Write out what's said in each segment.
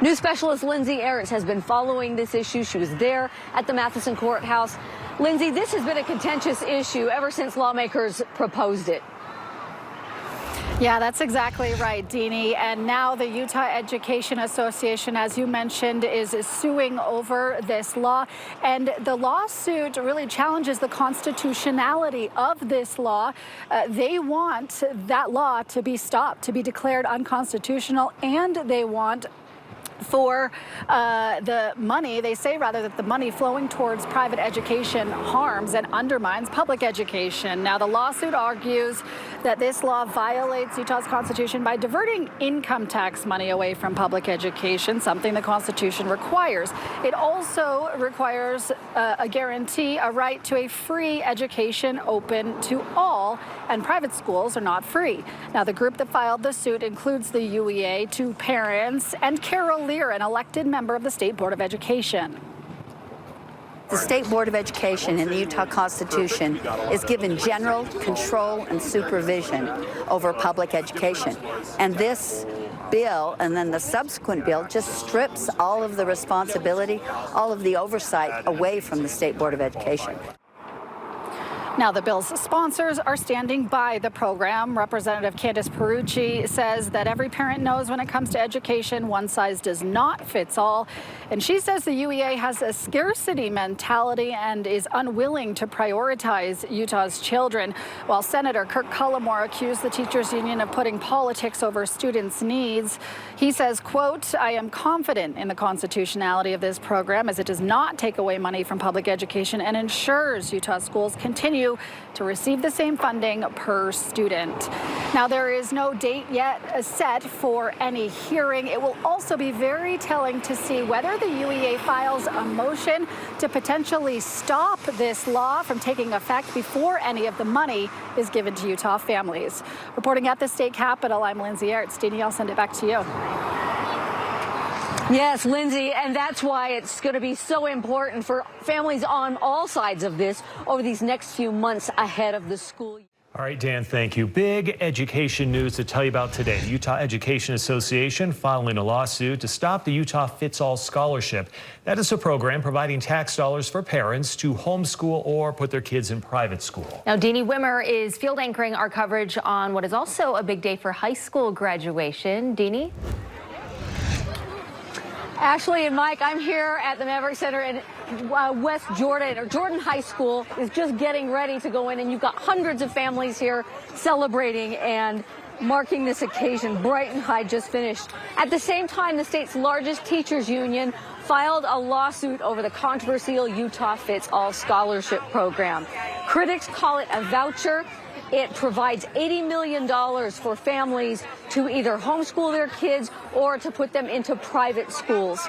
News specialist Lindsay Aerts has been following this issue. She was there at the Matheson courthouse. Lindsay, this has been a contentious issue ever since lawmakers proposed it. Yeah, that's exactly right, Deanie. And now the Utah Education Association, as you mentioned, is suing over this law. And the lawsuit really challenges the constitutionality of this law. They want that law to be stopped, to be declared unconstitutional, and they want for the money, they say rather that the money flowing towards private education harms and undermines public education. Now, the lawsuit argues that this law violates Utah's Constitution by diverting income tax money away from public education, something the Constitution requires. It also requires a guarantee, a right to a free education open to all, and private schools are not free. Now, the group that filed the suit includes the UEA, two parents, and Carol Lear, an elected member of the State Board of Education. The State Board of Education in the Utah Constitution is given general control and supervision over public education. And this bill and then the subsequent bill just strips all of the responsibility, all of the oversight away from the State Board of Education. Now, the bill's sponsors are standing by the program. Representative Candice Perucci says that every parent knows when it comes to education, one size does not fit all. And she says the UEA has a scarcity mentality and is unwilling to prioritize Utah's children, while Senator Kirk Cullimore accused the teachers union of putting politics over students' needs. He says, quote, "I am confident in the constitutionality of this program as it does not take away money from public education and ensures Utah schools continue to receive the same funding per student." Now, there is no date yet set for any hearing. It will also be very telling to see whether the UEA files a motion to potentially stop this law from taking effect before any of the money is given to Utah families. Reporting at the state capitol, I'm Lindsay Aerts. Deanie, I'll send it back to you. Yes, Lindsay, and that's why it's going to be so important for families on all sides of this over these next few months ahead of the school year. All right, Dan, thank you. Big education news to tell you about today. The Utah Education Association filing a lawsuit to stop the Utah Fits All Scholarship. That is a program providing tax dollars for parents to homeschool or put their kids in private school. Now, Deanie Wimmer is field anchoring our coverage on what is also a big day for high school graduation. Deanie? Ashley and Mike, I'm here at the Maverick Center in West Jordan, or Jordan High School is just getting ready to go in, and you've got hundreds of families here celebrating and marking this occasion. Brighton High just finished. At the same time, the state's largest teachers union filed a lawsuit over the controversial Utah Fits All Scholarship program. Critics call it a voucher. It provides $80 million for families to either homeschool their kids or to put them into private schools.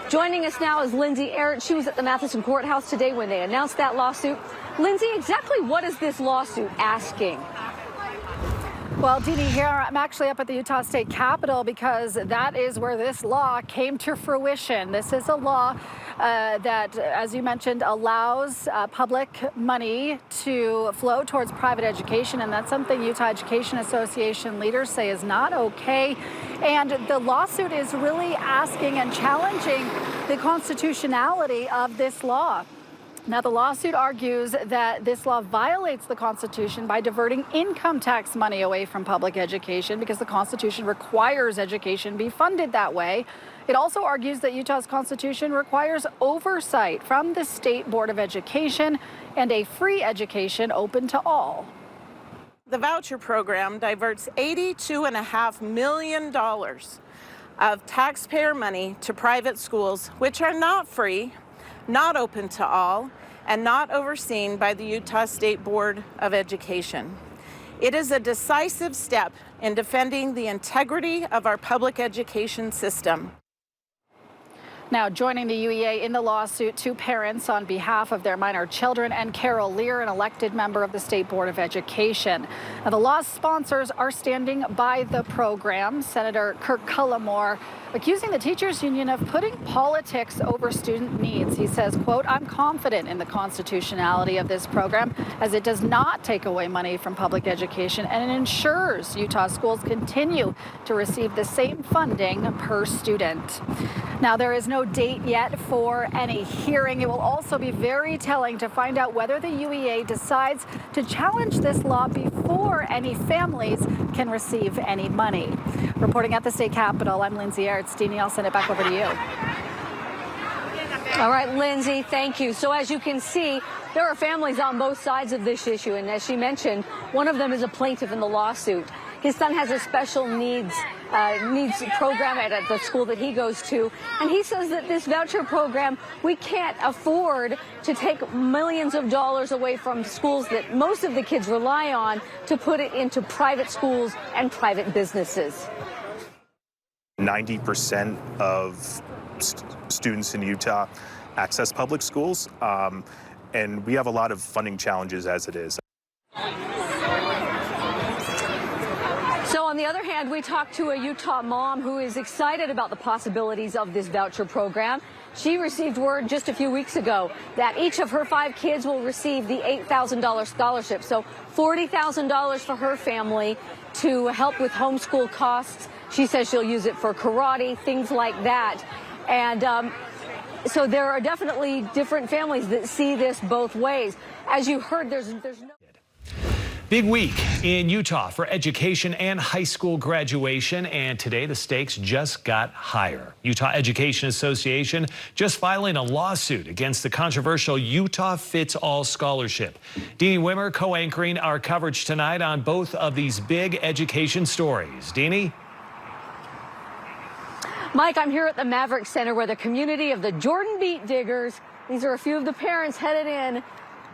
Joining us now is Lindsay Aerts. She was at the Matheson courthouse today when they announced that lawsuit. Lindsay, exactly what is this lawsuit asking? Well, Deanie, here I'm actually up at the Utah State Capitol because that is where this law came to fruition. This is a law that, as you mentioned, allows public money to flow towards private education, and that's something Utah Education Association leaders say is not okay. And the lawsuit is really asking and challenging the constitutionality of this law. Now, the lawsuit argues that this law violates the Constitution by diverting income tax money away from public education because the Constitution requires education be funded that way. It also argues that Utah's Constitution requires oversight from the State Board of Education and a free education open to all. The voucher program diverts $82.5 million of taxpayer money to private schools, which are not free, not open to all, and not overseen by the Utah State Board of Education. It is a decisive step in defending the integrity of our public education system. Now, joining the UEA in the lawsuit, two parents on behalf of their minor children and Carol Lear, an elected member of the State Board of Education. Now, the law's sponsors are standing by the program. Senator Kirk Cullimore accusing the teachers union of putting politics over student needs. He says, quote, "I'm confident in the constitutionality of this program as it does not take away money from public education and it ensures Utah schools continue to receive the same funding per student." Now, there is no date yet for any hearing. It will also be very telling to find out whether the UEA decides to challenge this law before any families can receive any money. Reporting at the state capitol, I'm Lindsay Ertz. Deanie, I'll send it back over to you. All right, Lindsay, thank you. So as you can see, there are families on both sides of this issue. And as she mentioned, one of them is a plaintiff in the lawsuit. His son has a special needs program at the school that he goes to. And he says that this voucher program, we can't afford to take millions of dollars away from schools that most of the kids rely on to put it into private schools and private businesses. 90% of students in Utah access public schools, and we have a lot of funding challenges as it is. So on the other hand, we talked to a Utah mom who is excited about the possibilities of this voucher program. She received word just a few weeks ago that each of her 5 kids will receive the $8,000 scholarship. So $40,000 for her family to help with homeschool costs. She says she'll use it for karate, things like that. And so there are definitely different families that see this both ways. As you heard, there's no... Big week in Utah for education and high school graduation, and today the stakes just got higher. Utah Education Association just filing a lawsuit against the controversial Utah Fits All Scholarship. Deanie Wimmer co-anchoring our coverage tonight on both of these big education stories. Deanie? Mike, I'm here at the Maverick Center where the community of the Jordan Beet Diggers, these are a few of the parents headed in,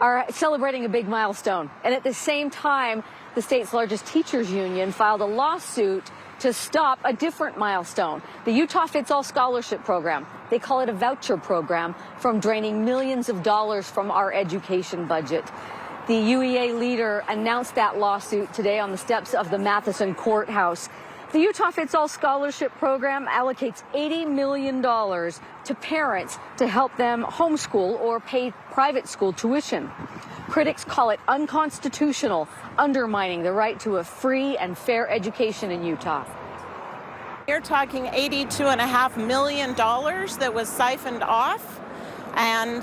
are celebrating a big milestone. And at the same time, the state's largest teachers union filed a lawsuit to stop a different milestone, the Utah Fits All Scholarship Program. They call it a voucher program, from draining millions of dollars from our education budget. The UEA leader announced that lawsuit today on the steps of the Matheson Courthouse. The Utah Fits All Scholarship Program allocates $80 million to parents to help them homeschool or pay private school tuition. Critics call it unconstitutional, undermining the right to a free and fair education in Utah. You're talking $82.5 million that was siphoned off, and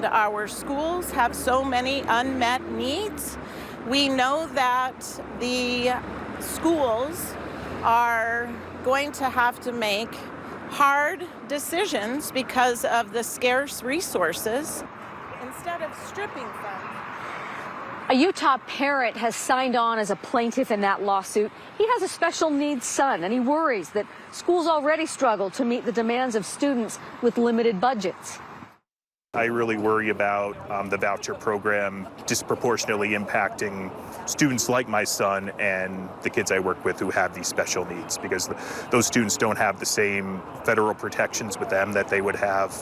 our schools have so many unmet needs. We know that the schools are going to have to make hard decisions because of the scarce resources instead of stripping funds. A Utah parent has signed on as a plaintiff in that lawsuit. He has a special needs son, and he worries that schools already struggle to meet the demands of students with limited budgets. I really worry about the voucher program disproportionately impacting students like my son and the kids I work with who have these special needs, because those students don't have the same federal protections with them that they would have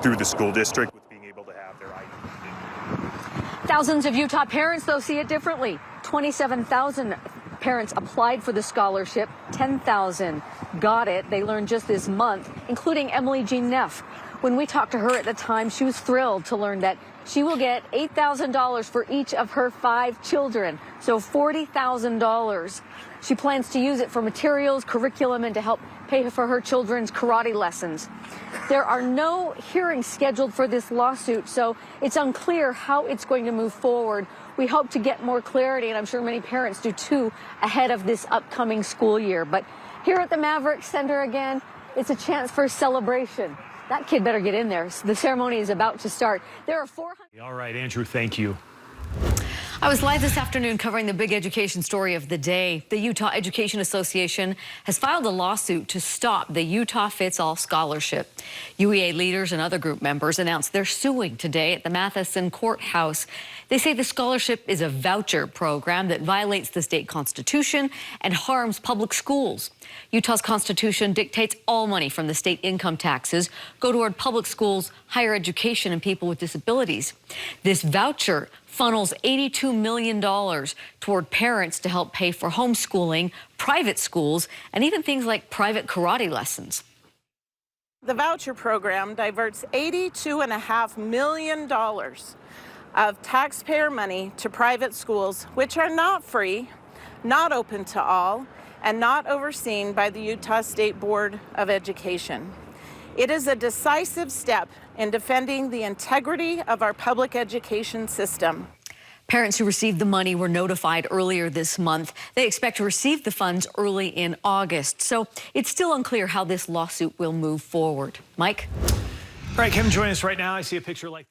through the school district with being able to have their ID. Thousands of Utah parents, though, see it differently. 27,000 parents applied for the scholarship. 10,000 got it. They learned just this month, including Emily Jean Neff. When we talked to her at the time, she was thrilled to learn that she will get $8,000 for each of her 5 children, so $40,000. She plans to use it for materials, curriculum, and to help pay for her children's karate lessons. There are no hearings scheduled for this lawsuit, so it's unclear how it's going to move forward. We hope to get more clarity, and I'm sure many parents do too, ahead of this upcoming school year. But here at the Maverick Center again, it's a chance for celebration. That kid better get in there. The ceremony is about to start. There are 400. All right, Andrew, thank you. I was live this afternoon covering the big education story of the day. The Utah Education Association has filed a lawsuit to stop the Utah Fits All Scholarship. UEA leaders and other group members announced they're suing today at the Matheson Courthouse. They say the scholarship is a voucher program that violates the state constitution and harms public schools. Utah's constitution dictates all money from the state income taxes go toward public schools, higher education, and people with disabilities. This voucher funnels $82 million toward parents to help pay for homeschooling, private schools, and even things like private karate lessons. The voucher program diverts $82.5 million of taxpayer money to private schools, which are not free, not open to all, and not overseen by the Utah State Board of Education. It is a decisive step in defending the integrity of our public education system. Parents who received the money were notified earlier this month. They expect to receive the funds early in August. So it's still unclear how this lawsuit will move forward. Mike? All right, Kim, join us right now. I see a picture like